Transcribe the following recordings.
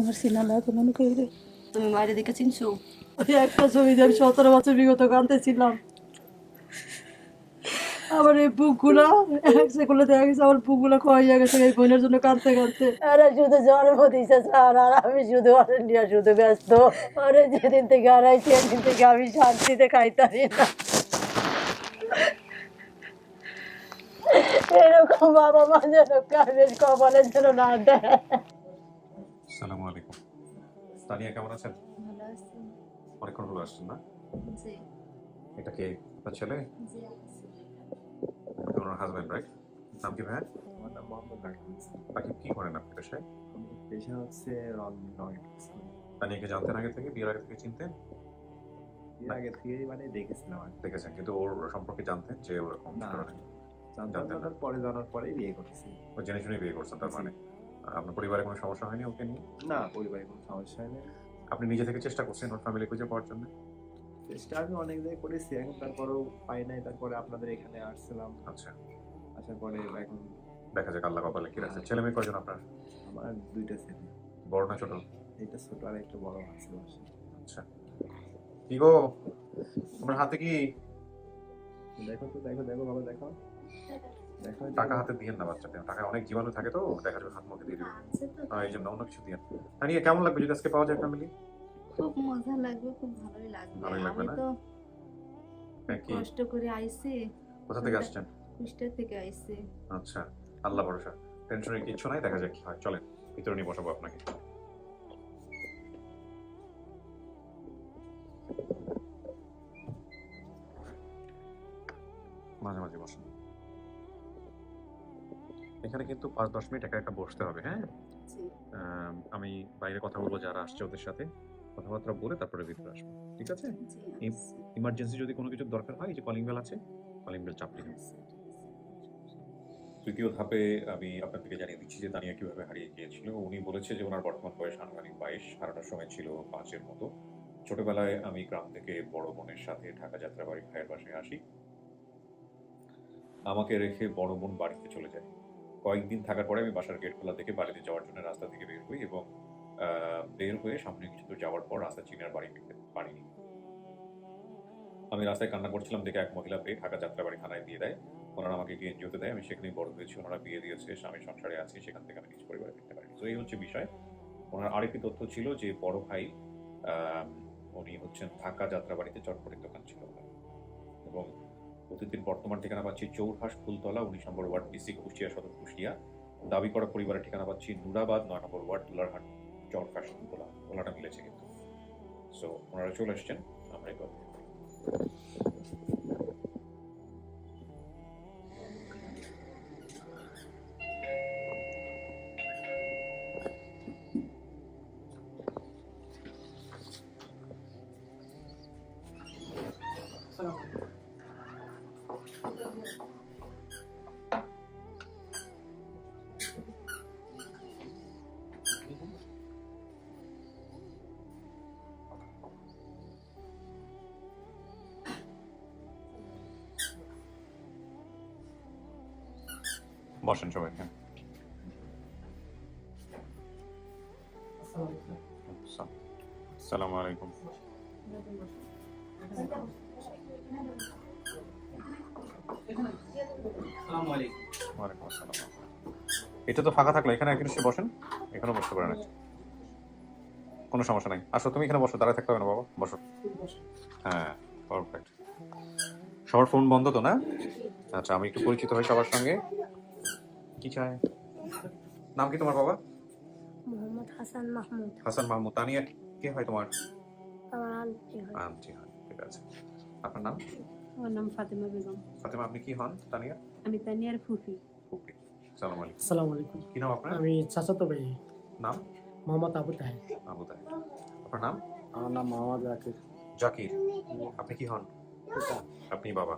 আমার সিনা না তো মনে করি রে। তুমি মায়ের দিকে চিনছো? ওই একটা ছবি যে আমি 17 বছর বিগত কাঁদতেছিলাম। আমার এই বুকগুলা এক সেকেন্ডে দেখা গেছে আমার বুকগুলা ক্ষয়ে গেছে এই বোনের জন্য কাঁদতে কাঁদতে। আরে শুধু জন্ম দিছে স্যার, আর আমি শুধু ওরে নিয়ে শুধু ব্যস্ত। ওরে যেদিন থেকে হারাইছি সেদিন থেকে আমি শান্তিতে খাইতারি না। এরকম বাবা মা যেন কারণে কপালে যেন না দেয়। আসসালামু আলাইকুম। তানিয়া কেমন আছেন? ভালো আছি। অনেকক্ষণ হলো আসছেন না? জি এটা কে? আপনার ছেলে? জি আছি। ওনার হাজবেন্ড, রাইট? নাম কি ভাইয়া? আমার নাম মোহাম্মদ রাকিব ইসলাম। বাকি কি করেন আপনি পেশায়? আমার পেশা হচ্ছে রং। তানিয়াকে জানতেন আগে থেকে, বিয়ের আগে থেকে চিনতেন? এর আগে থেকেই মানে দেখেছিলাম আর কি। দেখেছেন, কিন্তু ওর সম্পর্কে জানতেন যে ওরকম না। ধরনের? জানতাম জানতেন না, না? পরে জানার পরেই বিয়ে করেছি। ও জেনে শুনে বিয়ে করছেন তার জি। মানে? আর আপনার পরিবারে কোনো সমস্যা হয়নি ওকে নিয়ে? না, পরিবারে কোনো সমস্যা হয় না। আপনি নিজে থেকে চেষ্টা করছেন ওর ফ্যামিলি খুঁজে পাওয়ার জন্য? চেষ্টা আমি অনেক জায়গায় করেছি, এখন তারপরেও পাই নাই। তারপরে আপনাদের এখানে আসছিলাম, আচ্ছা, আসার পরে এখন দেখা যাক আল্লাহ কপালে কি রাখছে। ছেলে মেয়ে কয়জন আপনার? আমার দুইটা ছেলে, বড় না ছোট? একটা ছোট আর একটা বড় আছে বাসায়। আচ্ছা, কি গো তোমার হাতে কি? দেখো তো, দেখো দেখো বাবা, দেখো দেখো। টাকা হাতে দিয়ে না বাচ্চাকে, টাকা অনেক জীবাণু থাকে তো, দেখা যাবে হাত মুখে দিয়ে দিবে। আছে তো এই জন্য অন্য কিছু দিয়ে। তানিয়া কেমন লাগবে যদি আজকে পাওয়া যায় ফ্যামিলি? খুব মজা লাগবে, খুব ভালোই লাগবে। ভালোই লাগবে আমি না? তো হ্যাঁ, কি কষ্ট করে আইছি, কোথা থেকে আসছেন? কুষ্টিয়া থেকে আইছি। আচ্ছা, আল্লাহ ভরসা, টেনশনের কিচ্ছু নাই, দেখা যাক কি হয়। চলেন ভিতরে নিয়ে বসাবো আপনাকে। মাঝে মাঝে বসেন। এখানে কিন্তু 5-10 মিনিট একা একা বসতে হবে, হ্যাঁ? জি আমি বাইরে কথা বলবো, যারা আসছে ওদের সাথে কথাবার্তা বলে তারপরে ভিতরে আসবো, ঠিক আছে? জি আছি। ইমার্জেন্সি যদি কোনো কিছুর দরকার হয়, এই যে কলিং বেল আছে, কলিং বেল চাপতে হবে। তৃতীয় ধাপে আমি আপনাদেরকে জানিয়ে দিচ্ছি যে তানিয়া কিভাবে হারিয়ে গিয়েছিল। উনি বলেছে যে ওনার বর্তমান বয়স আনুমানিক 22, হারানোর সময় ছিল 5-এর মতো। ছোটবেলায় আমি গ্রাম থেকে বড় বোনের সাথে ঢাকা যাত্রাবাড়ি ভাইয়ের বাসায় আসি। আমাকে রেখে বড় বোন বাড়িতে চলে যায়। কয়েকদিন থাকার পরে আমি বাসার গেট খোলা দেখে বাড়িতে যাওয়ার জন্য রাস্তা থেকে বের হই এবং বের হয়ে সামনে কিছু দূর যাওয়ার পর রাস্তা চিনার বাড়ি পেতে পারিনি। আমি রাস্তায় কান্না করছিলাম দেখে এক মহিলা পেয়ে ঢাকা যাত্রাবাড়ি থানায় দিয়ে দেয়। ওনারা আমাকে একটি এনজিওতে দেয়, আমি সেখানেই বড় হয়েছি। ওনারা বিয়ে দিয়েছে, স্বামীর সংসারে আছি, সেখান থেকে আমি নিজ পরিবারে ফিরতে পারিনি। তো এই হচ্ছে বিষয়। ওনার আরেকটি তথ্য ছিল যে বড় ভাই উনি হচ্ছেন ঢাকা যাত্রাবাড়িতে চটপটির দোকান ছিল ওনার। এবং অতিথির বর্তমান ঠিকানা পাচ্ছি চৌরহাস ফুলতলা 19 নম্বর ওয়ার্ড, ডিসি কুষ্টিয়া সদর কুষ্টিয়া। দাবি করা পরিবারের ঠিকানা পাচ্ছি নুরাবাদ 9 নম্বর ওয়ার্ড, দুলারহাট চর ফ্যাশন তোলা। ওলাটা মিলেছে কিন্তু। সো ওনারা চলে এসছেন, আমরা এবার বসেন সবাই। হ্যাঁ, আসসালামু আলাইকুম। ওয়ালাইকুম আসসালাম। এটা তো ফাঁকা থাকলো, এখানে একজন এসে বসেন, এখানে বসতে পারেন। কোনো সমস্যা নাই, আসো তুমি এখানে বসো, দাঁড়ায় থাকতে হবে না বাবা, বসো। হ্যাঁ, পারফেক্ট। সবার ফোন বন্ধ তো না? আচ্ছা, আমি একটু পরিচিত হই সবার সঙ্গে। কি চাই? নাম কি তোমার বাবা? মোহাম্মদ হাসান মাহমুদ। হাসান মাহমুদ। তানিয়া কে হয় তোমার? আমার আন্টি হয়। আন্টি হয়, ঠিক আছে। আপনার নাম? আমার নাম ফাতেমা বেগম। ফাতেমা, আপনি কি হন তানিয়া? আমি তানিয়ার ফুফি। ওকে, আসসালামু আলাইকুম। আসসালামু আলাইকুম। কি নাম আপনার? আমি চাচাতো ভাই, নাম? মোহাম্মদ আবু তাহের। আবু তাহের। আপনার নাম? আমার নাম মোহাম্মদ রাকিব। জাকির। আপনি কি হন? আপনি বাবা?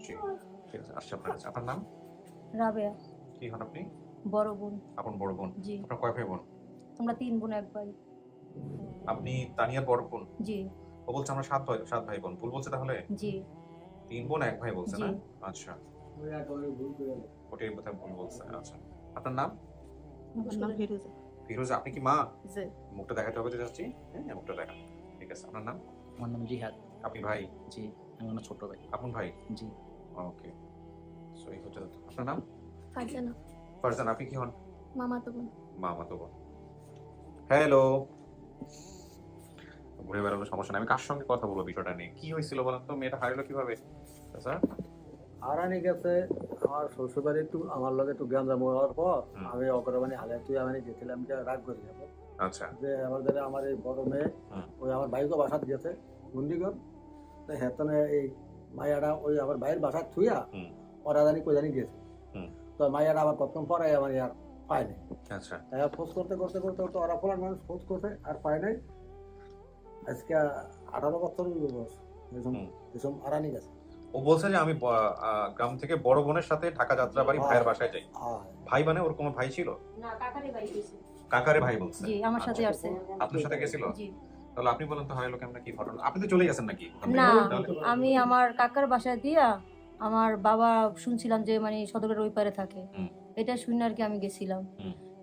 জি, ঠিক আছে, আসছি আপনার কাছে। আপনার নাম? রাবেয়া, কি হন আপনি? বড় বোন। আপন বড় বোন? জি। আপনার কয় ভাই বোন? আমরা 3 বোন 1 ভাই। আপনি তানিয়ার বড় বোন? জি ও বলছে আমরা 7 ভাই বোন। ভুল বলছে তাহলে? জি 3 বোন 1 ভাই বলছে জি। না? আচ্ছা, ওটাই বোধহয় ভুল বলছে। আচ্ছা, আপনার নাম? আমার নাম ফিরোজা। ফিরোজা, আপনি কি মা? জি। মুখটা দেখাতে হবে তো যাচ্ছি। হ্যাঁ, মুখটা দেখান। ঠিক আছে, আপনার নাম? আমার নাম জিহাদ। আপনি ভাই? জি, আমি ওনার ছোট ভাই। আপন ভাই? জি। ওকে। সো এই হচ্ছে আপনার নাম? ফারজানা, ফারজান, আপনি কি হন? মামাতো বোন। মামা তো বোন। হ্যালো। ঘুরে বেড়ানো সমস্যা নেই, আমি কার সঙ্গে কথা বলবো বিষয়টা নিয়ে? কি হয়েছিল বলেন তো, মেয়েটা হারালো কিভাবে? আচ্ছা, হারানি গেছে আমার শ্বশুরবাড়ি একটু আমার লগে একটু গ্যাঞ্জাম হওয়ার পর আমি অগ্রবাণী হালে তুই আমি গেছিলাম যে রাগ করে যাবো আচ্ছা, যে আমাদের আমার এই বড় মেয়ে ওই আমার ভাইকে বাসাত গেছে গুন্ডিগঞ্জ, তো হেতনে এই মায়াটা ওই আমার ভাইয়ের বাসার থুইয়া ওরা জানি কই জানি গেছে। তো মায়াটা আবার প্রথম পরে আমার আর পায় নাই। আচ্ছা, তাই খোঁজ করতে করতে করতে করতে ওরা ফলার মানুষ খোঁজ করতে আর পায় নাই। আজকে 18 বছর বয়স এসব হারানি গেছে। ও বলছে যে আমি গ্রাম থেকে বড় বোনের সাথে ঢাকা যাত্রা বাড়ি ভাইয়ের বাসায় যাই। ভাই মানে ওর কোনো ভাই ছিল? না, কাকারে ভাই গেছে। কাকারে ভাই বলছে? জি, আমার সাথে আসছে। আপনার সাথে গেছিল? জি। তাহলে আপনি বলেন তো হারালো কেমন, কি ঘটনা? আপনি তো চলে গেছেন নাকি? না, আমি আমার কাকার বাসায় দিয়া আমার বাবা শুনছিলাম যে মানে সদরের ওই পারে থাকে, এটা শুনে আর কি আমি গেছিলাম।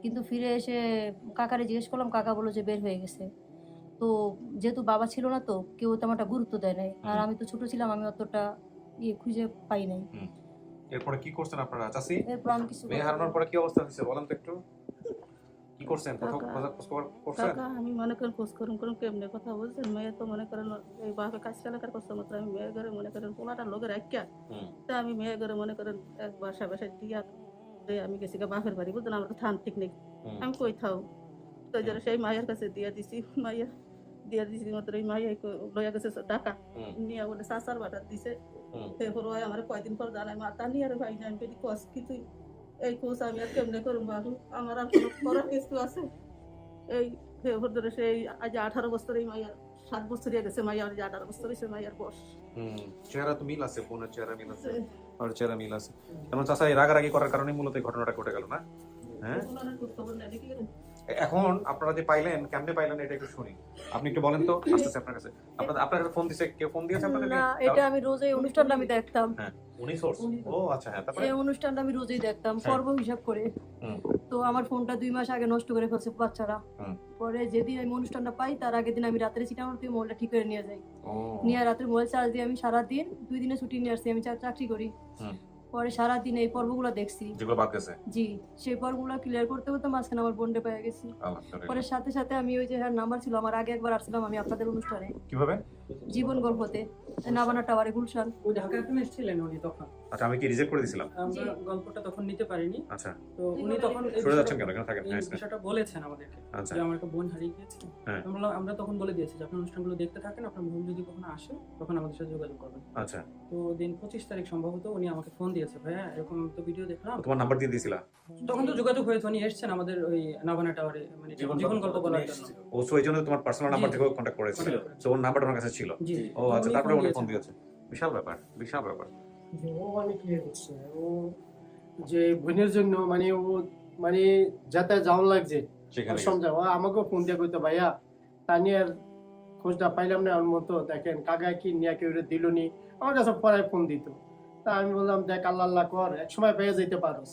কিন্তু ফিরে এসে কাকারে জিজ্ঞেস করলাম, কাকা বললো যে বের হয়ে গেছে। তো যেহেতু বাবা ছিল না তো কেউ তেমন একটা গুরুত্ব দেয় নাই, আর আমি তো ছোট ছিলাম, আমি অতটা খুঁজে পাই নাই। এরপরে কি করছেন আপনারা চাচি? এরপর আমি কিছু মেয়ে হারানোর পরে কি অবস্থা হয়েছে বলেন তো একটু। কি করছেন? কোথাও করছেন? কাকা আমি মনে করেন খোঁজ করুন কেমনে কথা বলছেন, মেয়ে তো মনে করেন এই বাপে কাজ এলাকার করছে মাত্র আমি মেয়ে ঘরে মনে করেন পোলাটা লোকের একটা, তা আমি মেয়ে ঘরে মনে করেন এক বাসা দিয়া দিয়ে আমি গেছি বাপের বাড়ি, বুঝলেন আমার তো থান ঠিক নেই, আমি কই থাও। তো যারা সেই মায়ের কাছে দিয়া দিছি, মাইয়া দিয়া দিছি মাত্র এই মাইয়া লইয়া গেছে টাকা নিয়ে বলে চাচার বাটার দিছে। এরপর আমার কয়দিন পর জানাই মা তা নিয়ে আর ভাই না আমি কস কি তুই এই কোচ আমি আর কেমনে করুন বাবু, আমার আর কোনো করার কিছু আছে? এই ফেব্রুয়ারি ধরে সেই আজ 18 বছর, এই মাইয়ার 7 বছর হয়ে গেছে, মাইয়ার 18 বছর হয়েছে মাইয়ার বয়স। চেহারা তো মিল আছে, বোনের চেহারা মিল আছে, আর চেহারা মিল আছে। তেমন চাচা এই রাগারাগি করার কারণে মূলত এই ঘটনাটা ঘটে গেল না? হ্যাঁ, এখন আপনারা যে পাইলেন, কেমনে পাইলেন এটা একটু শুনি। আপনি একটু বলেন তো, আসতেছে আপনার কাছে। আপনার কাছে ফোন দিছে কেউ? ফোন দিয়েছে আপনাদের? না, এটা আমি রোজ এই অনুষ্ঠানটা আমি দেখতাম। হ্যাঁ, উনি সোর্স। ও আচ্ছা, হ্যাঁ, তারপরে এই অনুষ্ঠানটা আমি রোজই দেখতাম পর্ব হিসাব করে। তো আমার ফোনটা 2 মাস আগে নষ্ট করে ফেলছে বাচ্চারা। পরে যেদিন আমি অনুষ্ঠানটা পাই তার আগের দিন আমি রাত্রে চিটামার থেকে মোবাইলটা ঠিক করে নিয়ে যাই। নিয়ে রাত্রে মোবাইল চার্জ দিয়ে আমি সারাদিন 2 দিনে ছুটি নিয়ে আসছি, আমি চাকরি করি। পরে সারাদিন এই পর্বগুলো দেখছি যেগুলো বাদ গেছে। জি, সেই পর্বগুলো ক্লিয়ার করতে করতে মাঝখানে আমার বোনটা পেয়ে গেছি। পরে সাথে সাথে আমি ওই যে নাম্বার ছিল আমার, আগে একবার আসছিলাম আমি আপনাদের অনুষ্ঠানে। কিভাবে? জীবন গল্পতে, নাবানা টাওয়ারে, গুলশান। ওই ঢাকায় আপনি এসেছিলেন উনি তখন। আচ্ছা, আমি কি রিজেক্ট করে দিয়েছিলাম? আমরা গল্পটা তখন নিতে পারিনি। আচ্ছা, তো উনি তখন সরে যাচ্ছেন কেন? কেন থাকেন? এই বিষয়টা বলেছেন আমাদেরকে আচ্ছা, যে আমার একটা বোন হারিয়ে গিয়েছে। আমরা তখন বলে দিয়েছি যে আপনি অনুষ্ঠানগুলো দেখতে থাকেন, আপনার বোন যদি কখনো আসে তখন আমাদের সাথে যোগাযোগ করবেন। আচ্ছা। তো দিন 25 তারিখ সম্ভবত উনি আমাকে ফোন দিয়েছে, ভাইয়া এরকম তো ভিডিও দেখলাম। তোমার নাম্বার দিয়ে দিয়েছিলা? তখন তো যোগাযোগ হয়েছে, উনি এসেছেন আমাদের ওই নাভানা টাওয়ারে মানে জীবন গল্প বলার জন্য। ও সো এই জন্য তোমার পার্সোনাল নাম্বার থেকে কন্টাক্ট করেছিল। সো ওর নাম্বারটা আমার কাছে ছিল। জি। ও আচ্ছা, তারপরে উনি ফোন দিয়েছে। বিশাল ব্যাপার, বিশাল ব্যাপার। ও মানে কি হচ্ছে, ও যে বোনের জন্য মানে ও মানে যাতে যাওয়ার লাগছে সমঝা, ও আমাকেও ফোন দিয়ে কইতো ভাইয়া তানিয়ার খোঁজটা পাইলাম না, আমার মতো দেখেন কাকা কি নিয়ে কেউ দিল নি, আমার কাছে পরে ফোন দিত। তা আমি বললাম দেখ আল্লাহ আল্লাহ কর, এক সময় পেয়ে যেতে পারোস।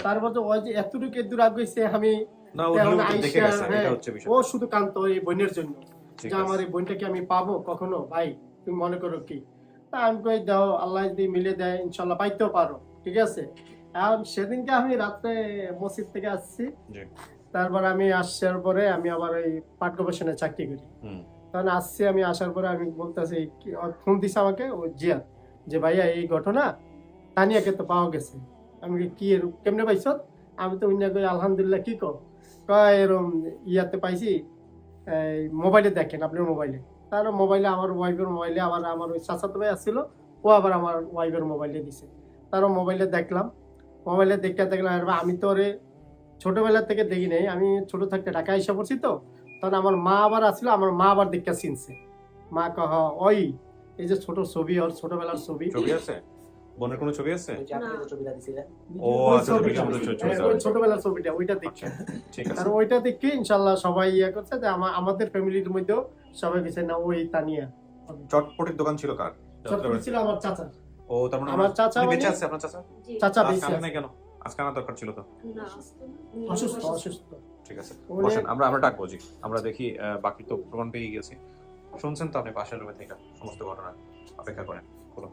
তারপর তো ওই যে এতটুকু দূর আগে আমি ও শুধু কান্ত এই বোনের জন্য যে আমার এই বোনটাকে আমি পাবো কখনো, ভাই তুমি মনে করো কি? তা আমি কই দাও, আল্লাহ যদি মিলে দেয় ইনশাল্লাহ পাইতেও পারো, ঠিক আছে। আর সেদিনকে আমি রাত্রে মসজিদ থেকে আসছি, তারপর আমি আসার পরে আমি আবার ওই পাট গবেষণায় চাকরি করি। তখন আসছি, আমি আসার পরে আমি বলতেছি, ফোন দিছে আমাকে ও জিয়া যে ভাইয়া এই ঘটনা তানিয়াকে তো পাওয়া গেছে। আমি কি কেমনে পাইছ? আমি তো উনি কই আলহামদুলিল্লাহ। কি কয় এরম ইয়াতে পাইছি, মোবাইলে দেখেন আপনার মোবাইলে। তার মোবাইলে আমার ওয়াইফের মোবাইলে আবার আমার ওই চাচাতো ভাই আসছিল, ও আবার আমার ওয়াইফের মোবাইলে দিছে। তারও মোবাইলে দেখলাম, মোবাইলে দেখলাম আমি তো ওরে ছোটবেলা থেকে দেখি নাই, আমি ছোট থাকতে ঢাকা এসে পড়ছি। তো তখন আমার মা আবার আসছিল, আমার মা আবার দেখতে চিনছে। মা কহ ওই এই যে ছোট ছবি, ওর ছোটবেলার ছবি আছে। বোনের কোনো ছবি আছে? ও আচ্ছা, ছোটবেলার ছবিটা ওইটা দেখছি। আর ওইটা দেখে ইনশাআল্লাহ সবাই ইয়া করছে যে আমাদের ফ্যামিলির মধ্যেও সবাই বেছে না ওই তানিয়া। চটপটির দোকান ছিল কার? চটপটি ছিল আমার চাচা। ও তার মানে আমার চাচা বেঁচে আছে? আপনার চাচা? চাচা বেঁচে আছে। কেন আজকে আনা দরকার ছিল তো? অসুস্থ। ঠিক আছে, উনি- বসেন, আমরা ডাকবো জি। আমরা দেখি বাকি তো প্রমাণ পেয়ে গেছি। শুনছেন তো আপনি পাশের রুমে থেকে সমস্ত ঘটনা, অপেক্ষা করেন। বলুন।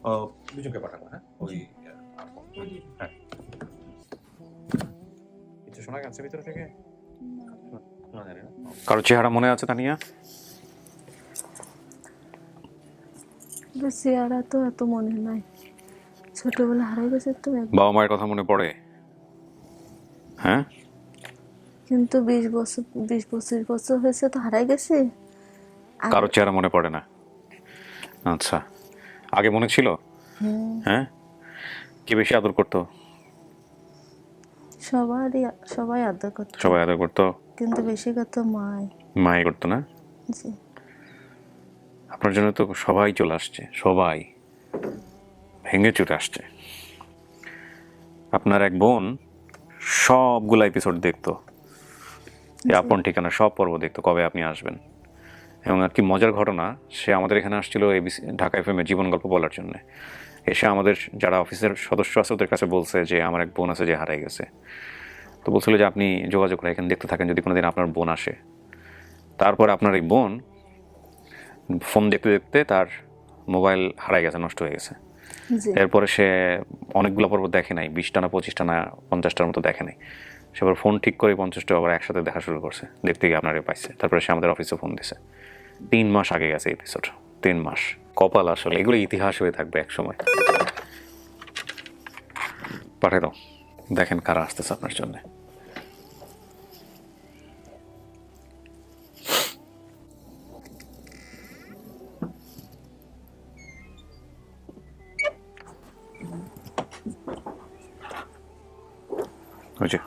ও দুজনকে পাঠাবো, হ্যাঁ ওই হ্যাঁ। কিছু শোনা গেছে ভিতরে থেকে? শোনা যায় না। কারো চেহারা মনে আছে তানিয়া? চেহারা তো এত মনে নাই, ছোটবেলা হারাই গেছে তো বাবা মায়ের কথা মনে পড়ে? হ্যাঁ, কিন্তু 20-25 বছর হয়েছে তো হারাই গেছে। কারো চেহারা মনে পড়ে না? আচ্ছা, আগে মনে ছিল? হ্যাঁ, কি বেশি আদর করতো? সবাই আদর করতো, সবাই আদর করতো, কিন্তু বেশি করতো মাই করতো না? জি। আপনার জন্য তো সবাই চলে আসছে, সবাই ভেঙে চুরে আসছে। আপনার এক বোন সবগুলা এপিসোড দেখতো, আপন ঠিকানা সব পর্ব দেখতো, কবে আপনি আসবেন। এবং আর কি মজার ঘটনা, সে আমাদের এখানে আসছিল এবিসি ঢাকা এফএম এর জীবন গল্প বলার জন্য। এসে আমাদের যারা অফিসের সদস্য আছে ওদের কাছে বলছে যে আমার এক বোন আছে যে হারাই গেছে। তো বলছিল যে আপনি যোগাযোগ করে এখানে দেখতে থাকেন, যদি কোনোদিন আপনার বোন আসে। তারপর আপনার এই বোন ফোন দেখতে দেখতে তার মোবাইল হারাই গেছে, নষ্ট হয়ে গেছে। এরপরে সে অনেকগুলো পর্ব দেখে নাই, 20টা না 25টা না 50টার মতো দেখে নাই। সে আবার ফোন ঠিক করে 50টা আবার একসাথে দেখা শুরু করছে, দেখতে গিয়ে আপনারে পাইছে। তারপরে সে আমাদের অফিসে ফোন দিছে। 3 মাস আগে গেছে এপিসোড, 3 মাস। কপাল আসলে, এগুলো ইতিহাস হয়ে থাকবে এক সময়। পাঠিয়ে দাও, দেখেন কারা আসতেছে আপনার জন্য। বুঝি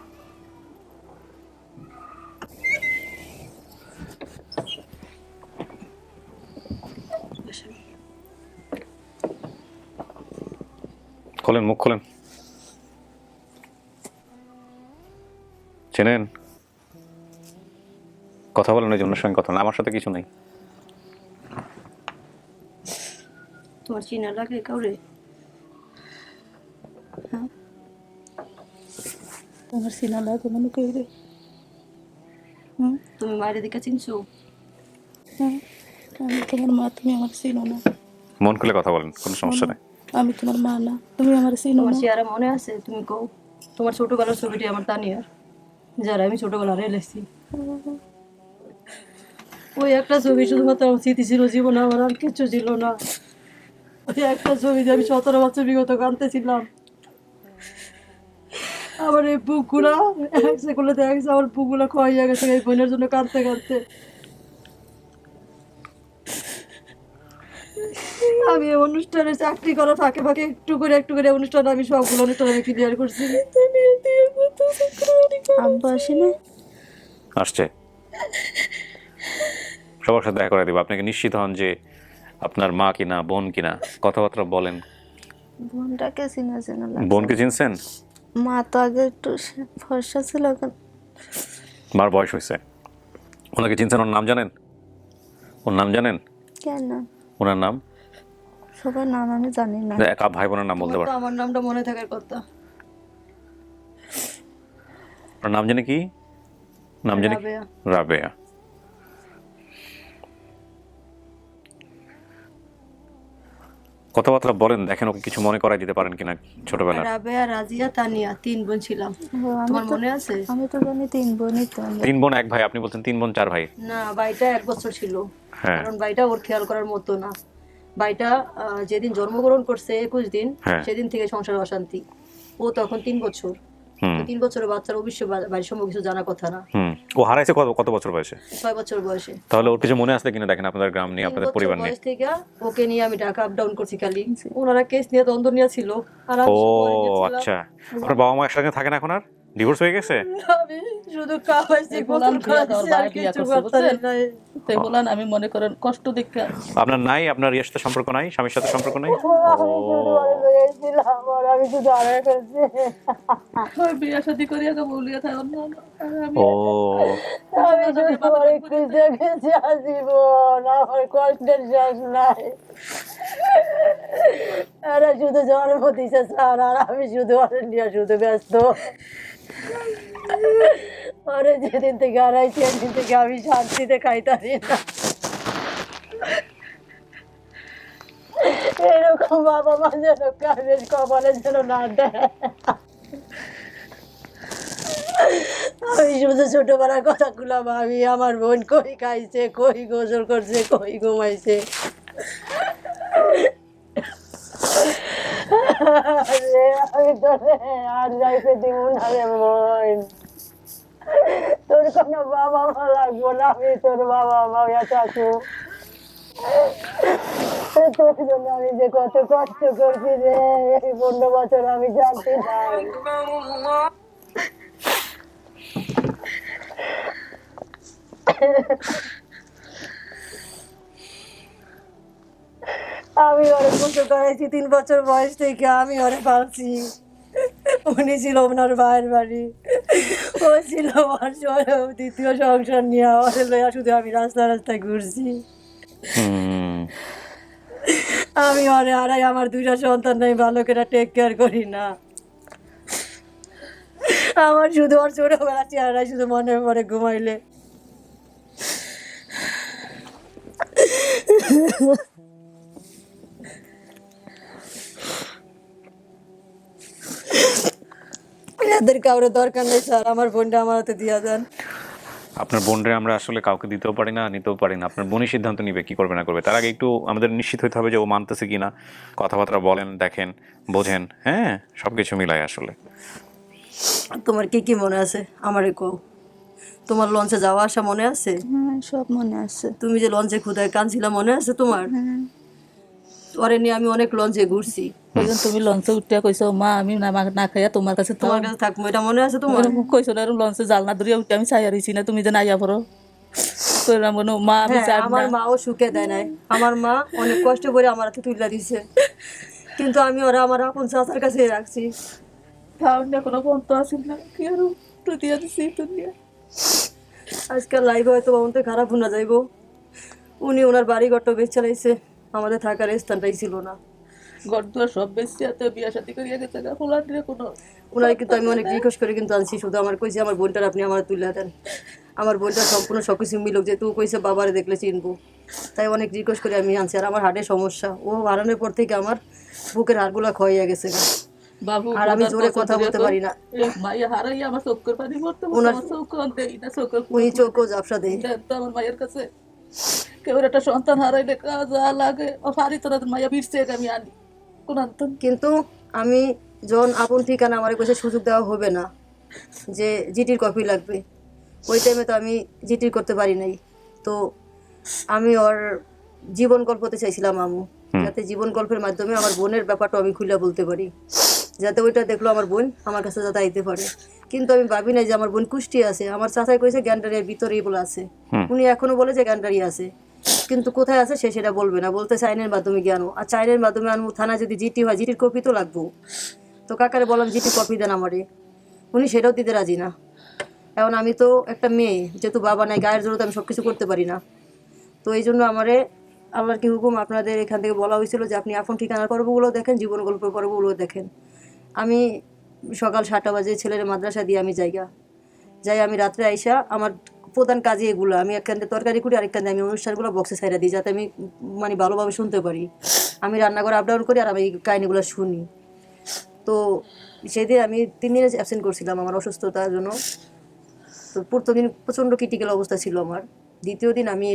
খোলেন, মুখ খোলেন। চেনেন? কথা বলেন, ওই জন্য সঙ্গে কথা না, আমার সাথে কিছু নেই। তোমার চিনা লাগে কাউরে? তোমার সিনা লাগে মনে করি। তুমি মায়ের দিকে চিনছো? আমি তোমার মা, তুমি আমার চিনো না। মন খুলে কথা বলেন, কোনো সমস্যা নেই। আমি তোমার মা না, তুমি আমার চিনো তোমার না। চেহারা মনে আছে? তুমি কও। তোমার ছোটবেলার ছবিটি আমার তানিয়ার, যারা আমি ছোটবেলা রেলেছি। ওই একটা ছবি শুধুমাত্র আমার স্মৃতি ছিল, জীবনে আমার আর কিছু ছিল না। ওই একটা ছবি যে আমি 17 বছর বিগত কাঁদতেছিলাম। আমার এই বুকগুলা এক সেকেন্ডে দেখছে, আমার বুকগুলা ক্ষয় হয়ে গেছে এই বোনের জন্য কাঁদতে কাঁদতে। আমি এই অনুষ্ঠানে চাকরি করা ফাঁকে ফাঁকে একটু করে অনুষ্ঠান, আমি সবগুলো অনুষ্ঠান আমি ক্লিয়ার করছি। আব্বু আসে না? আসছে, সবার সাথে দেখা করে দিব। আপনাকে নিশ্চিত হন যে আপনার মা কিনা বোন কিনা, কথাবার্তা বলেন। বোনটাকে চিনা লাগছে। বোনকে চিনছেন? মা তো আগে একটু ফর্সা ছিল, এখন মার বয়স হয়েছে। ওনাকে চিনছেন? ওর নাম জানেন? ওর নাম জানেন? কেন ওনার নাম? সবার নাম আমি জানি না। এক ভাই বোনের নাম বলতে তোমার পারেন? তো আমার নামটা মনে থাকার কথা। ওর নাম জানি কি? নাম জানি রাবেয়া। রাবেয়া। কথাবার্তা বলেন, দেখেন ওকে কিছু মনে করাই দিতে পারেন কিনা ছোটবেলা। রাবেয়া, রাজিয়া, তানিয়া 3 বোন ছিলাম। তোমার মনে আছে? আমি তো জানি 3 বোনই তো। 3 বোন 1 ভাই, আপনি বলছেন 3 বোন 4 ভাই। না, ভাইটা 1 বছর ছিল, হ্যাঁ, কারণ ভাইটা ওর খেয়াল করার মতো না। ভাইটা যেদিন জন্মগ্রহণ করছে 21 দিন, হ্যাঁ। সেদিন থেকে সংসারে অশান্তি। ও তখন 3 বছর। তো 3 বছরের বাচ্চার অবশ্যই বাড়ির সম্পর্কে কিছু জানা কথা না। ও হারাইছে কত বছর বয়সে? 6 বছর বয়সে। তাহলে ওর কিছু মনে আছে কিনা দেখেন, আপনাদের গ্রাম নিয়ে, 3 আপনাদের বছর পরিবার নিয়ে। বয়স থেকে ওকে নিয়ে আমি ঢাকা আপ ডাউন করছি খালি। ওনারা কেস নিয়ে দ্বন্দ্ব নিয়ে ছিল, আর আমি ও শুধু ওরে নিয়ে ছিলাম। আচ্ছা, আপনার বাবা মা একসাথে থাকেন এখন? আর ডিভোর্স হয়ে গেছে? আমি শুধু কামাইছি, গোসল করাইছি, আর কিছু করতে নাই। তাই বলেন আমি মনে করেন কষ্ট দেখে আপনার নাই, আপনার ইয়ের সাথে সম্পর্ক নাই, স্বামীর সাথে সম্পর্ক নাই? আমি শুধু ওরে লয়ে এসেছিলাম আর আমি শুধু হারাই ফেলছি। ওই বিয়ে শাদী করিয়া তো বলিয়া থাকুন না আর আমি ও আমি শুধু ওরে খুঁজে গেছি আজীবন, আমার কষ্টের শেষ নাই। এরা শুধু জন্ম দিছে স্যার, আর আমি শুধু ওরে নিয়ে শুধু ব্যস্ত। ওরে যেদিন থেকে হারাইছি সেদিন থেকে আমি শান্তিতে খাইতারি না। এরকম বাবা মা যেন কাজের কপালে যেন না দেয়। আমি শুধু ছোটবেলার কথাগুলো ভাবি, আমার বোন কই খাইছে, কই গোসল করছে, কই ঘুমাইছে। আরে আমি তোরে আর যাইতে দিব না রে বোন, তোর কোনো বাবা মা লাগবো না, আমি তোর বাবা মা চাচু। তোর জন্য আমি যে কত কষ্ট করছি রে, এই 15 বছর আমি জানতে নাই। আমি ওরে বসে করাইছি 3 বছর বয়স থেকে, আমি ওরে পালছি। উনি ছিল ওনার ভাইয়ের বাড়ি, ও ছিল আমার দ্বিতীয় সংসার নিয়ে, ওরে লইয়া শুধু আমি রাস্তা রাস্তায় ঘুরছি। আমি ওরে হারাই, আমার 2টা সন্তান নাই, ভালো করে টেক কেয়ার করি না। আমার শুধু ওর ছোটবেলা চেহারা শুধু মনে পড়ে ঘুমাইলে। এদের কাউরে দরকার নেই স্যার, আমার বোনটা আমার হাতে দিয়া দেন। আপনার বোনরে আমরা আসলে কাউকে দিতেও পারি না, নিতেও পারি না। আপনার বোনই সিদ্ধান্ত নিবে কি করবে না করবে। তার আগে একটু আমাদের নিশ্চিত হতে হবে যে ও মানতেছে কিনা, কথাবার্তা বলেন, দেখেন, বোঝেন, হ্যাঁ, সবকিছু মিলাই আসলে। তোমার কি কি মনে আছে আমারে কও? তোমার লঞ্চে যাওয়া আসা মনে আছে? হ্যাঁ সব মনে আছে। তুমি যে লঞ্চে খুদায় কাঁদছিলা মনে আছে তোমার? ওরে নিয়ে আমি অনেক লঞ্চে ঘুরছি। এখন তুমি লঞ্চে উঠিয়া কইছো মা আমি না খাইয়া তোমার কাছে তোমার কাছে থাকবো, এটা মনে আছে তোমার? কইছো না লঞ্চে জালনা ধরিয়া উঠে আমি চাইয়া রইছি না, তুমি যে নাইয়া পড়ো কইলাম মনে মা আমি হ্যাঁ, চাই আমার মাও সুখে দেয় নাই। আমার মা অনেক কষ্ট করে আমার হাতে তুলে দিছে, কিন্তু আমি ওরা আমার আপন চাচার কাছে রাখছি। তাও না কোনো বন্ধ আসিল না, কি আর প্রতিয়া দিছি দুনিয়া। আজকাল লাইভে হয়তো অন্ত খারাপ শোনা যাইব। উনি ওনার বাড়ি ঘরটা বেশ চালাইছে, আমাদের থাকার স্থানটাই ছিল না। ঘর দুয়ার সব বেশি হাতে বিয়া শাদী করিয়া গেছে গা, ফুলার দিয়ে কোনো ওনার কিন্তু আমি অনেক রিকোয়েস্ট করে কিন্তু আনছি, শুধু আমার কইছে আমার বোনটার আপনি আমার তুলে দেন, আমার বোনটার সম্পূর্ণ সবকিছু মিলুক, যেহেতু কইছে বাবারে দেখলে চিনবো, তাই অনেক রিকোয়েস্ট করে আমি আনছি। আর আমার হার্টের সমস্যা, ও হারানোর পর থেকে আমার বুকের হাড়গুলা ক্ষয়ে গেছে গা। বাবু আর আমি জোরে কথা বলতে পারি না। মাইয়া হারাইয়া আমার চোখের পানি পড়তে ওনার- আমার চোখ দেই না, চোখ উনি চোখও ঝাপসা দেয়। দেন তো আমার মায়ের কাছে কেউ একটা সন্তান হারাইলে যা লাগে ফারি তোরা মাইয়া বিরছে আমি আনি কোন আন্তন। কিন্তু আমি যখন আপন ঠিকানা আমার কাছে সুযোগ দেওয়া হবে না যে জিটির কপি লাগবে, ওই টাইমে তো আমি জিটির করতে পারি নাই। তো আমি ওর জীবন গল্পতে চাইছিলাম আমু, যাতে জীবন গল্পের মাধ্যমে আমার বোনের ব্যাপারটা আমি খুলে বলতে পারি, যাতে ওইটা দেখলো আমার বোন আমার কাছে যাতে আইতে পারে। কিন্তু আমি ভাবি নাই যে আমার বোন কুষ্টি আছে, আমার চাচাই কইছে গ্যান্ডারিয়ার ভিতরে এগুলো আছে। উনি এখনো বলে যে গ্যান্ডারি আছে, কিন্তু কোথায় আছে সে সেটা বলবে না, বলতে চাইনের মাধ্যমে গিয়ে আনো। আর চাইনের মাধ্যমে আনবো থানায় যদি জিটি হয়, জিটির কপি তো লাগবো। তো কাকারে বললাম জিটি কপি দেন আমারে, উনি সেটাও দিতে রাজি না। এখন আমি তো একটা মেয়ে, যেহেতু বাবা নাই, গায়ের জোরে তো আমি সব কিছু করতে পারি না। তো এই জন্য আমারে আল্লাহর কি হুকুম, আপনাদের এখান থেকে বলা হয়েছিল যে আপনি আপন ঠিকানার পর্বগুলো দেখেন, জীবন গল্পের পর্বগুলো দেখেন। আমি সকাল 7টা বাজে ছেলের মাদ্রাসা দিয়ে আমি যাই আমি রাত্রে আইসা আমার প্রধান কাজে এগুলো, আমি এক কান্দে তরকারি করি, আরেক কান্দে আমি অনুষ্ঠানগুলো বক্সে ছাইরা দিই, যাতে আমি মানে ভালোভাবে শুনতে পারি। আমি রান্নাঘরে আপ ডাউন করি আর আমি এই কাহিনিগুলো শুনি। তো সেদিন আমি 3 দিনের অ্যাবসেন্ট করছিলাম আমার অসুস্থতার জন্য। তো প্রথম দিন প্রচণ্ড ক্রিটিক্যাল অবস্থা ছিল আমার। দ্বিতীয় দিন আমি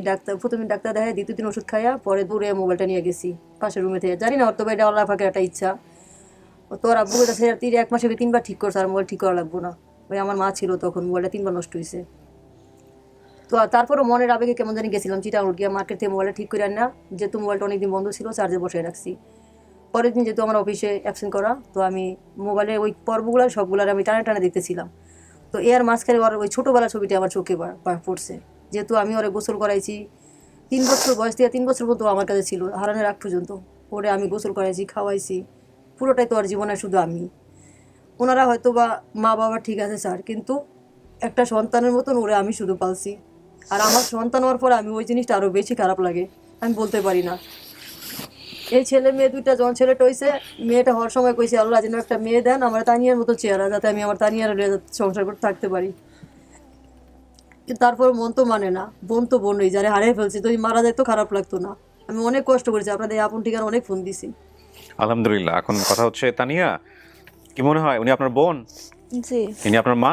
প্রথম দিন ডাক্তার দেখাই, দ্বিতীয় দিন ওষুধ খাইয়া পরে দূরে মোবাইলটা নিয়ে গেছি পাশের রুমে থেকে। জানি না ওর তো এটা আল্লাহ পাকের একটা ইচ্ছা, তোর আব্বুকে কাছে 1 মাসে 3বার ঠিক করছে, আর মোবাইল ঠিক করা লাগবো না। ওই আমার মা ছিল তখন, মোবাইলটা 3বার নষ্ট হয়েছে। তো তারপরে মনের আবেগে কেমন জানি গেছিলাম চিটাগাং গিয়া মার্কেট থেকে মোবাইলটা ঠিক করে আন না, যেহেতু মোবাইলটা অনেকদিন বন্ধ ছিল, চার্জে বসে রাখছি। পরের দিন যেহেতু আমার অফিসে অ্যাবসেন্ট করা, তো আমি মোবাইলে ওই পর্বগুলো সবগুলোর আমি টানা টানা দেখতেছিলাম। তো এর মাঝখানে ওর ওই ছোটোবেলার ছবিটা আমার চোখে পড়ছে, যেহেতু আমি ওরে গোসল করাইছি, 3 বছর বয়স থেকে 3 বছর পর্যন্ত ও আমার কাছে ছিল, হারানোর আগ পর্যন্ত। ওরে আমি গোসল করাইছি, খাওয়াইছি, পুরোটাই তো আর জীবনে শুধু আমি। ওনারা হয়তো বা মা বাবা ঠিক আছে স্যার, কিন্তু একটা সন্তানের মতন ওরে আমি শুধু পালছি। আর আমার সন্তান হওয়ার পরে আমি ওই জিনিসটা আরও বেশি খারাপ লাগে, আমি বলতে পারি না। এই ছেলে মেয়ে দুইটা যখন ছেলেটা হয়েছে, মেয়েটা হওয়ার সময় কইছে আল্লাহ যেন একটা মেয়ে দেন আমার তানিয়ার মতো চেহারা, যাতে আমি আমার তানিয়ার সংসার করে থাকতে পারি। কিন্তু তারপর মন তো মানে না, বোন তো বোনই, যারা হারিয়ে ফেলছি, তো মারা যায় তো খারাপ লাগতো না। আমি অনেক কষ্ট করেছি, আপনাদের আপন ঠিকানা অনেক ফোন দিছি। আলহামদুলিল্লাহ। এখন কথা হচ্ছে তানিয়া, কি মনে হয় উনি আপনার বোন? জি ইনি আপনার মা?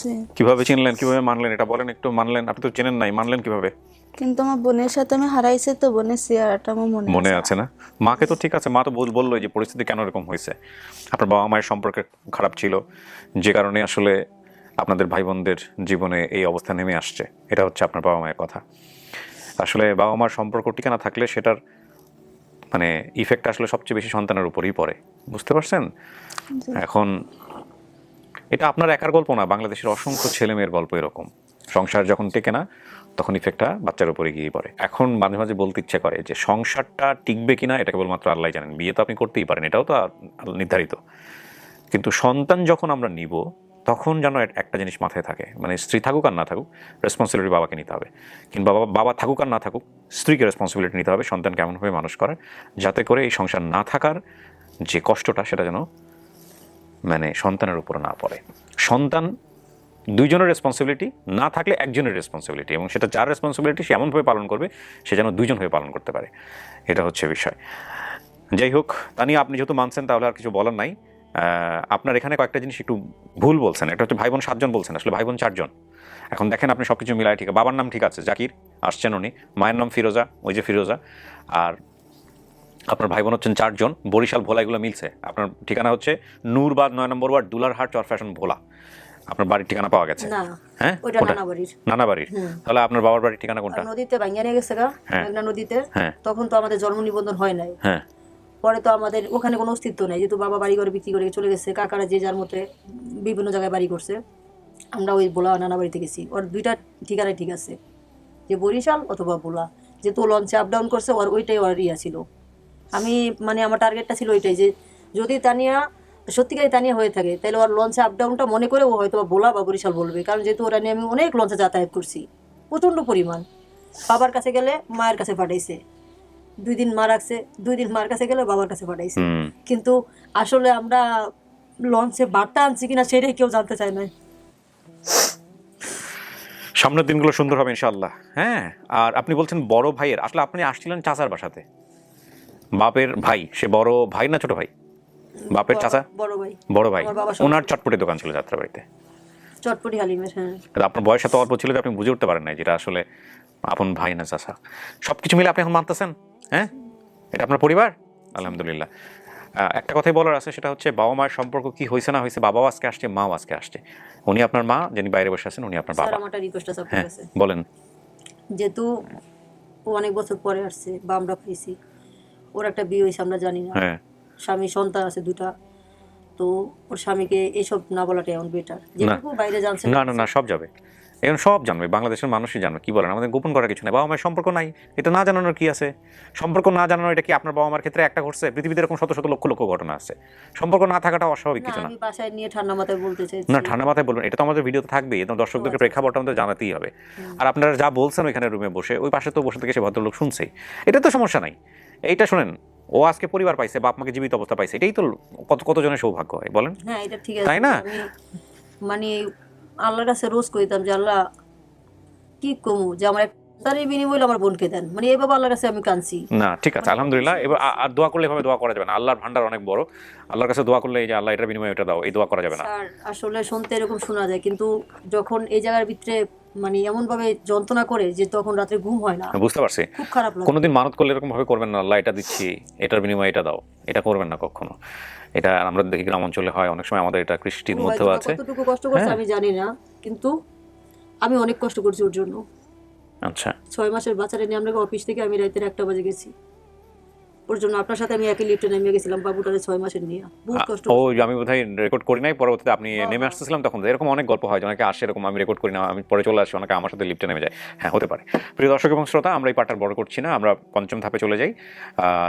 জি। কিভাবে চিনলেন, কিভাবে মানলেন, এটা বলেন একটু। মানলেন, আপনি তো চেনেন নাই, মানলেন কিভাবে? কিন্তু আমার বোনের সাথে আমি হারাইছি, তো বোনের চেহারাটা আমার মনে আছে না? মাকে তো ঠিক আছে, মা তো বললো যে পরিস্থিতি কেন এরকম হয়েছে, আপনার বাবা মায়ের সম্পর্কে খারাপ ছিল, যে কারণে আসলে আপনাদের ভাই বোনদের জীবনে এই অবস্থা নেমে আসছে। এটা হচ্ছে আপনার বাবা মায়ের কথা। আসলে বাবা মার সম্পর্ক টিকে না থাকলে সেটার মানে ইফেক্ট আসলে সবচেয়ে বেশি সন্তানের উপরেই পড়ে, বুঝতে পারছেন? এখন এটা আপনার একার গল্প না, বাংলাদেশের অসংখ্য ছেলে মেয়ের গল্প এরকম। সংসার যখন টেকে না তখন ইফেক্টটা বাচ্চার উপরে গিয়ে পড়ে। এখন মাঝে মাঝে বলতে ইচ্ছে করে যে সংসারটা টিকবে কিনা এটা কেবলমাত্র আল্লাহ জানেন। বিয়ে তো আপনি করতেই পারেন, এটাও তো নির্ধারিত, কিন্তু সন্তান যখন আমরা নিব তখন যেন একটা জিনিস মাথায় থাকে, মানে স্ত্রী থাকুক আর না থাকুক, রেসপন্সিবিলিটি বাবাকে নিতে হবে, কিংবা বাবা থাকুক আর না থাকুক, স্ত্রীকে রেসপন্সিবিলিটি নিতে হবে সন্তান কেমনভাবে মানুষ করে, যাতে করে এই সংসার না থাকার যে কষ্টটা সেটা যেন মানে সন্তানের উপর না পড়ে। সন্তান দুইজনের রেসপন্সিবিলিটি, না থাকলে একজনের রেসপন্সিবিলিটি, এবং সেটা যার রেসপন্সিবিলিটি সে এমনভাবে পালন করবে সে যেন দুইজন হয়ে পালন করতে পারে। এটা হচ্ছে বিষয়। যাই হোক, তা নিয়ে আপনি যেহেতু মানছেন তাহলে আর কিছু বলার নাই। আপনার এখানে কয়েকটা জিনিস একটু ভুল বলছেন। একটা হচ্ছে ভাই বোন 7 জন বলছেন, আসলে ভাই বোন 4 জন। এখন দেখেন আপনি সব কিছু মিলায় ঠিক, বাবার নাম ঠিক আছে জাকির, আসছেন উনি, মায়ের নাম ফিরোজা, ওই যে ফিরোজা, আর আপনার ভাই বোন হচ্ছেন 4 জন। বরিশাল ভোলা, এগুলো মিলছে। আপনার ঠিকানা হচ্ছে নূরবাদ 9 নম্বর ওয়ার্ড, দুলারহাট, চর ফ্যাশন, ভোলা। আপনার বাড়ির ঠিকানা পাওয়া গেছে? না, হ্যাঁ, ওইটা নানা বাড়ির। নানা বাড়ির। তাহলে আপনার বাবার বাড়ির ঠিকানা কোনটা? নদীতে ভাঙিয়া নিয়ে গেছে গা, মেঘনা নদীতে। তখন তো আমাদের জন্ম নিবন্ধন হয় নাই। হ্যাঁ, পরে তো আমাদের ওখানে কোনো অস্তিত্ব নেই, যেহেতু বাবা বাড়ি ঘরে বিক্রি করে চলে গেছে, কাকারা যে যার মতে বিভিন্ন জায়গায় বাড়ি করছে। আমরা ওই ভোলা নানা বাড়িতে গেছি। ওর দুইটা ঠিকানাই ঠিক আছে, যে বরিশাল অথবা ভোলা। যেহেতু লঞ্চে আপ ডাউন করছে, ওর ওইটাই ওর ইয়া ছিল। আমি মানে আমার টার্গেটটা ছিল ওইটাই, যে যদি তানিয়া সত্যিকারই তানিয়া হয়ে থাকে তাহলে ওর লঞ্চে আপ ডাউনটা মনে করে ও হয়তো ভোলা বা বরিশাল বলবে। কারণ যেহেতু ওরা নিয়ে আমি অনেক লঞ্চে যাতায়াত করছি, প্রচণ্ড পরিমাণ। বাবার কাছে গেলে মায়ের কাছে পাঠাইছে, 2 দিন মা রাখছে, 2 দিন মার কাছে গেলে বাবার কাছে পাঠাইছে। কিন্তু আসলে আমরা লঞ্চে বার্তা আনছি কিনা সেটাই কেউ জানতে চায় না। সামনের দিনগুলো সুন্দর হবে ইনশাআল্লাহ। হ্যাঁ, আর আপনি বলছেন বড় ভাইয়ের, আসলে আপনি আসছিলেন চাচার বাসাতে, বাপের ভাই, সে বড় ভাই না ছোট ভাই? বাপের চাচা, বড় ভাই। ওনার চটপটি দোকান ছিল যাত্রাবাড়িতে, চটপটি হালিমের। হ্যাঁ, আপনার বয়স এত অল্প ছিল যে আপনি বুঝে উঠতে পারেন না যেটা আসলে আপন ভাই না চাচা। সবকিছু মিলে আপনি এখন মানতেছেন, হ্যাঁ, এটা আপনার পরিবার। আলহামদুলিল্লাহ। একটা কথাই বলার আছে, সেটা হচ্ছে বাবা মায়ের সম্পর্ক কি হয়েছে না হয়েছে, বাবাও আজকে আসছে, মাও আজকে আসছে। উনি আপনার মা, যিনি বাইরে বসে আছেন, উনি আপনার বাবা। স্যার, আমার একটা রিকোয়েস্ট আছে আপনার কাছে। বলেন। যেহেতু ও অনেক বছর পরে আসছে বা আমরা পেয়েছি, ওর একটা বিয়ে হয়েছে আমরা জানি না, স্বামী সন্তান আছে 2টা, তো ওর স্বামীকে এইসব না বলাটা এমন বেটার। যেটুকু বাইরে জানছে না না না, সব যাবে, এখন সব জানবে, বাংলাদেশের মানুষই জানবে। কি বলেন, আমাদের গোপন করার কিছু নেই। বাবা মায়ের সম্পর্ক নাই, এটা না জানানোর কি আছে? সম্পর্ক না জানানো, এটা কি আপনার বাবা মার ক্ষেত্রে একটা ঘটছে? পৃথিবীতে এরকম শত শত লক্ষ লক্ষ ঘটনা আছে। সম্পর্ক না থাকাটা অস্বাভাবিক কিছু না। আমি বাসায় নিয়ে ঠান্ডা মাথায় বলতে চাই না, ঠান্ডা মাথায় বলবেন, এটা তো আমাদের ভিডিওতে থাকবেই, এবং দর্শকদেরকে প্রেক্ষাপটটা আমাদের জানাতেই হবে। আর আপনারা যা বলছেন ওইখানে রুমে বসে, ওই পাশে তো বসে থেকে সে ভদ্রলোক শুনছেই, এটা তো সমস্যা নাই। এইটা শোনেন, ও আজকে পরিবার পাইছে, বাপ মাকে জীবিত অবস্থা পাইছে, এটাই তো কতজনের সৌভাগ্য হয় বলেন? হ্যাঁ, এটা ঠিক আছে, তাই না? আমি মানে আল্লাহর কাছে রোজ কইতাম যে আল্লাহ কি কমু, যে আমার তার বিনিময়ে আমার বোনকে দেন, মানে এইভাবে আল্লাহর কাছে আমি কাঁদছি। না, ঠিক আছে, আলহামদুলিল্লাহ। এবার আর দোয়া করলে এভাবে দোয়া করা যাবে না। আল্লাহর ভান্ডার অনেক বড়, আল্লাহর কাছে দোয়া করলে এই যে আল্লাহ এটার বিনিময়ে এটা দাও, এই দোয়া করা যাবে না। স্যার, আসলে শুনতে এরকম শোনা যায়, কিন্তু যখন এই জায়গার ভিতরে মানে এমন ভাবে যন্ত্রণা করে যে তখন রাতে ঘুম হয় না। বুঝতে পারছি, খুব খারাপ লাগে। কোনোদিন মানত করলে এরকম ভাবে করবেন না, আল্লাহ এটা দিচ্ছি, এটার বিনিময়ে এটা দাও, এটা করবেন না কখনো। এটা আমরা দেখি গ্রাম অঞ্চলে হয়, অনেক সময় আমাদের এটা কৃষ্টির মধ্যেও আছে। কতটুকু কষ্ট করছে আমি জানি না, কিন্তু আমি অনেক কষ্ট করছি ওর জন্য। আচ্ছা, 6 মাসের বাচ্চাটা নিয়ে আমরা অফিস থেকে আমি রাতের 1টা বাজে গেছি। ওর জন্য আপনার সাথে আমি একই লিফটে নেমে গেছিলাম বাবুটারে 6 মাসের নিয়ে বহুত কষ্ট ও যে আমি বোধহয় রেকর্ড করি নাই, পরবর্তীতে আপনি নেমে আসতেছিলাম তখন। এরকম অনেক গল্প হয় যে অনেকে আসে এরকম, আমি রেকর্ড করি না, আমি পরে চলে আসি, অনেকে আমার সাথে লিফটে নেমে যায়। হ্যাঁ, হতে পারে। প্রিয় দর্শক এবং শ্রোতা, আমরা এই পার্টটা বড় করছি না, আমরা পঞ্চম ধাপে চলে যাই।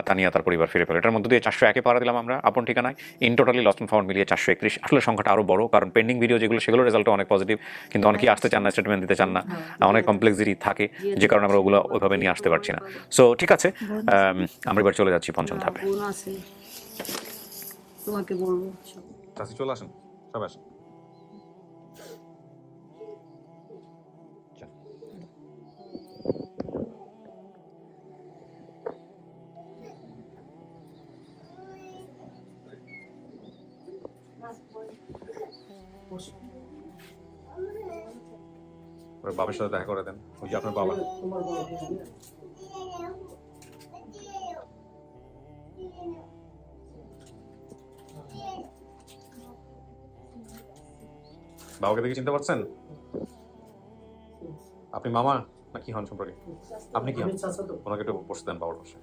তানিয়া তার পরিবার ফিরে পেল। এটার মধ্যে দিয়ে 401-এ পাড়া দিলাম আমরা আপন ঠিকানায়। In totally lost and found মিলিয়ে 431। আসলে সংখ্যাটা আরও বড়, কারণ পেন্ডিং ভিডিও যেগুলো সেগুলো রেজাল্টও অনেক পজিটিভ, কিন্তু অনেকেই আসতে চান না, স্টেটমেন্ট দিতে চান না, অনেক কমপ্লেক্সিটি থাকে, যে কারণে আমরা ওগুলো ওইভাবে নিয়ে আসতে পারছি না। সো ঠিক আছে, আমরা এবার চলে যাচ্ছি পঞ্চম ধাপে। বোন আছে তোমাকে বলবো চাচি চলে আসেন, সব আসেন। বাবার সাথে দেখা করে দেন, ওই যে আপনার বাবা। বাবাকে দেখে চিনতে পারছেন? আপনি মামা না কি হন সম্পর্কে? আপনি কি হন? ওনাকে একটু বসে দেন বাবার পাশে।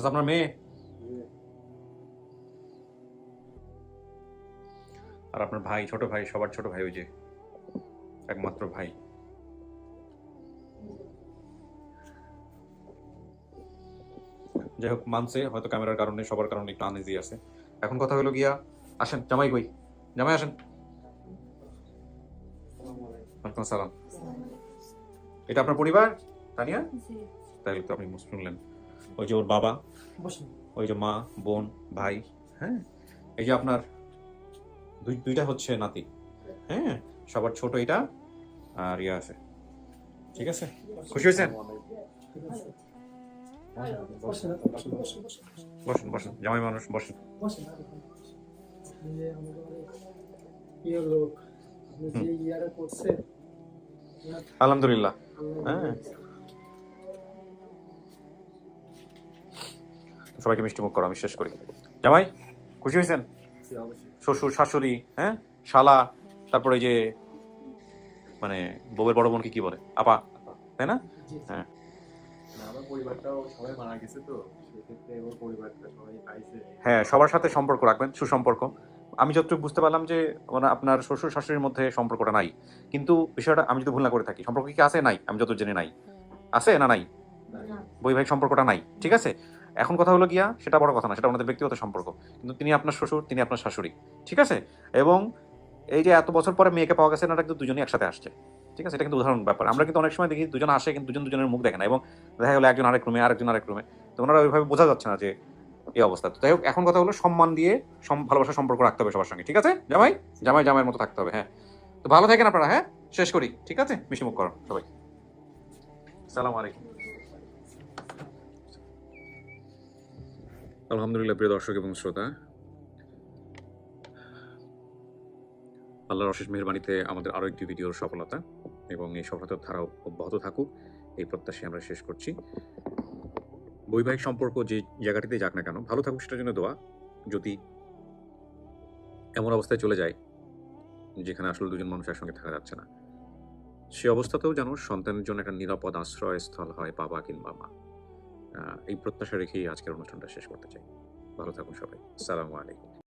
আপনার মেয়ে আর আপনার ভাই, ছোট ভাই, সবার ছোট ভাই, ওই যে একমাত্র ভাই। যাই হোক, মানছে হয়তো ক্যামেরার কারণে, সবার কারণে একটু আনইজি আছে। এখন কথা হলো গিয়া, আসেন জামাই কই, জামাই আসেন। ওয়ালাইকুম সালাম। এটা আপনার পরিবার তানিয়া? তাহলে তো আপনি শুনলেন। ওই যে ওর বাবা, ওই যে মা, বোন, ভাই, হ্যাঁ, এই যে আপনার দুইটা হচ্ছে নাতি, হ্যাঁ, সবার ছোট এটা, আর ইয়া আছে। ঠিক আছে, খুশি হয়েছেন? বসেন বসেন, জামাই মানুষ, বসেন। আলহামদুলিল্লাহ। হ্যাঁ, সবাইকে মিষ্টি মুখ করো, আমি শেষ করি। জামাই খুশি হয়েছেন? শ্বশুর, শাশুড়ি, হ্যাঁ, শালা, তারপরে যে মানে বউয়ের বড় বোনকে কি বলে, আপা, তাই না? হ্যাঁ, আমার পরিবারটাও সবাই মারা গেছে, তো সেক্ষেত্রে ওর পরিবারটা সবাই পাইছে। হ্যাঁ, সবার সাথে সম্পর্ক রাখবেন, সুসম্পর্ক। আমি যতটুকু বুঝতে পারলাম যে আপনার শ্বশুর শাশুড়ির মধ্যে সম্পর্কটা নাই, কিন্তু বিষয়টা আমি যদি ভুল না করে থাকি, সম্পর্ক কি আছে নাই? আমি যত জেনে নাই, আছে না নাই? বৈবাহিক সম্পর্কটা নাই, ঠিক আছে। এখন কথা হলো গিয়া, সেটা বড় কথা না, সেটা ওনাদের ব্যক্তিগত সম্পর্ক, কিন্তু তিনি আপনার শ্বশুর, তিনি আপনার শাশুড়ি, ঠিক আছে। এবং এই যে এত বছর পরে মেয়েকে পাওয়া গেছে, না কিন্তু দুজনই একসাথে আসছে, ঠিক আছে। এটা কিন্তু উদাহরণ ব্যাপার। আমরা কিন্তু অনেক সময় দেখি দুজন আসে, কিন্তু দুজন দুজনের মুখ দেখে না, এবং দেখা গেলো একজন আরেক রুমে, আরেকজন আরেক রুমে, তো ওনারা ওইভাবে বোঝা যাচ্ছে না যে এই অবস্থা। তো যাই হোক, এখন কথা হলো সম্মান দিয়ে ভালোবাসার সম্পর্ক রাখতে হবে সবার সঙ্গে, ঠিক আছে। জামাই জামাই জামাইয়ের মতো থাকতে হবে। হ্যাঁ, তো ভালো থাকেন আপনারা। হ্যাঁ, শেষ করি, ঠিক আছে। মিষ্টি মুখ করো সবাই। আসসালামু আলাইকুম। আলহামদুলিল্লাহ। প্রিয় দর্শক এবং শ্রোতা, আল্লাহর অশেষ মেহেরবানিতে আমাদের আরও একটি ভিডিওর সফলতা, এবং এই সফলতার ধারাও অব্যাহত থাকুক এই প্রত্যাশায় আমরা শেষ করছি। বৈবাহিক সম্পর্ক যে জায়গাটিতে যাক না কেন, ভালো থাকুক সেটার জন্য দোয়া। যদি এমন অবস্থায় চলে যায় যেখানে আসলে দুজন মানুষ একসঙ্গে থাকা যাচ্ছে না, সে অবস্থাতেও যেন সন্তানের জন্য একটা নিরাপদ আশ্রয়স্থল হয় বাবা কিংবা মা। এই প্রত্যাশা রেখেই আজকের অনুষ্ঠানটা শেষ করতে চাই। ভালো থাকুন সবাই। আসসালামু আলাইকুম।